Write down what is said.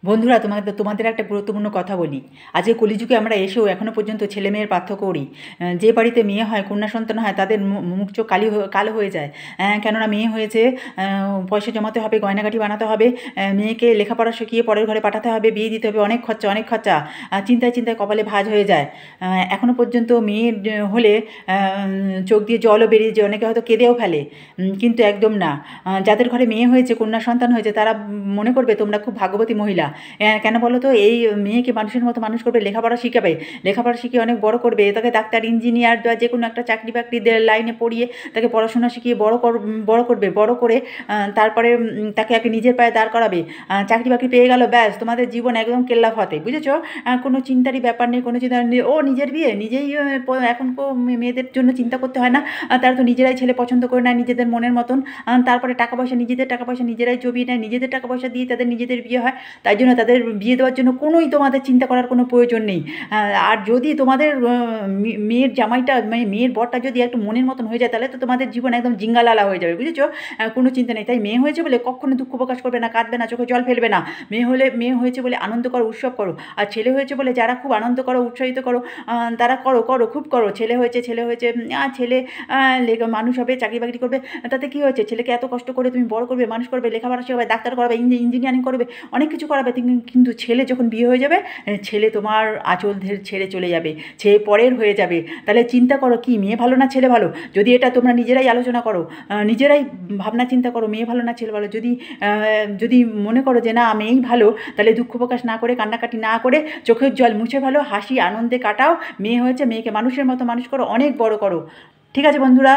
বন্ধুরা, তোমাদের একটা গুরুত্বপূর্ণ কথা বলি। আজকে কলিযুগে আমরা এসেও এখনও পর্যন্ত ছেলে মেয়ের পার্থক্য করি। যে বাড়িতে মেয়ে হয়, কন্যা সন্তান হয়, তাদের মুখ চোখ কালো হয়ে যায়। কেননা মেয়ে হয়েছে, পয়সা জমাতে হবে, গয়নাগাটি বানাতে হবে, মেয়েকে লেখাপড়া শিখিয়ে পরের ঘরে পাঠাতে হবে, বিয়ে দিতে হবে, অনেক খরচা। চিন্তায় চিন্তায় কপালে ভাঁজ হয়ে যায়। এখনও পর্যন্ত মেয়ের হলে চোখ দিয়ে জলও বেরিয়ে যায়, অনেকে হয়তো কেঁদেও ফেলে। কিন্তু একদম না। যাদের ঘরে মেয়ে হয়েছে, কন্যা সন্তান হয়েছে, তারা মনে করবে তোমরা খুব ভাগ্যবতী মহিলা। কেন বলো তো? এই মেয়েকে মানুষের মতো মানুষ করবে, লেখাপড়া শিখাবে, লেখাপড়া শিখিয়ে অনেক বড় করবে, তাকে ডাক্তার, ইঞ্জিনিয়ার বা যে কোনো একটা চাকরি বাকরি লাইনে পড়িয়ে তাকে পড়াশোনা শিখিয়ে বড় করবে, বড় করে তারপরে তাকে একে নিজের পায়ে দাঁড় করাবে। চাকরি বাকরি পেয়ে গেল, ব্যাস তোমাদের জীবন একদম কেল্লা ফতে, বুঝেছো? কোনো চিন্তারই ব্যাপার নেই, কোনো চিন্তা নেই। ও নিজের বিয়ে নিজেই, এখন মেয়েদের জন্য চিন্তা করতে হয় না। তারা তো নিজেরাই ছেলে পছন্দ করে নেয় নিজেদের মনের মতন। তারপরে নিজেদের টাকা পয়সা নিজেরাই জমিয়ে নেয়, নিজেদের টাকা পয়সা দিয়ে তাদের নিজেদের বিয়ে হয়। তাই জন্য তাদের বিয়ে দেওয়ার জন্য কোনোই তোমাদের চিন্তা করার কোনো প্রয়োজন নেই। আর যদি তোমাদের মেয়ের জামাইটা, মানে মেয়ের বরটা যদি একটু মনের মতন হয়ে যায়, তাহলে তো তোমাদের জীবন একদম জিঙ্গালালা হয়ে যাবে, বুঝেছো? কোনো চিন্তা নেই। তাই মেয়ে হয়েছে বলে কখনো দুঃখ প্রকাশ করবে না, কাঁদবে না, চোখে জল ফেলবে না। মেয়ে হয়েছে বলে আনন্দ করো, উৎসব করো। আর ছেলে হয়েছে বলে যারা খুব আনন্দ করো, উৎসাহিত করো, তারা খুব করো। ছেলে হয়েছে ছেলে মানুষ হবে, চাকরি বাকরি করবে, তাতে কী হয়েছে? ছেলেকে এত কষ্ট করে তুমি বড় করবে, মানুষ করবে, লেখাপড়া শেখাবে, ডাক্তার করাবে, ইঞ্জিনিয়ারিং করবে, অনেক কিছু করাবে। কিন্তু ছেলে যখন বিয়ে হয়ে যাবে, ছেলে তোমার আঁচল ছেড়ে চলে যাবে, ছেলে পরের হয়ে যাবে। তাহলে চিন্তা করো, কি মেয়ে ভালো না ছেলে ভালো? যদি এটা তোমরা নিজেরাই আলোচনা করো, নিজেরাই ভাবনা চিন্তা করো, মেয়ে ভালো না ছেলে ভালো। যদি মনে করো যে না মেয়েই ভালো, তাহলে দুঃখ প্রকাশ না করে, কান্নাকাটি না করে, চোখের জল মুছে ভালো, হাসি আনন্দে কাটাও। মেয়ে হয়েছে, মেয়েকে মানুষের মতো মানুষ করো, অনেক বড় করো। ঠিক আছে বন্ধুরা?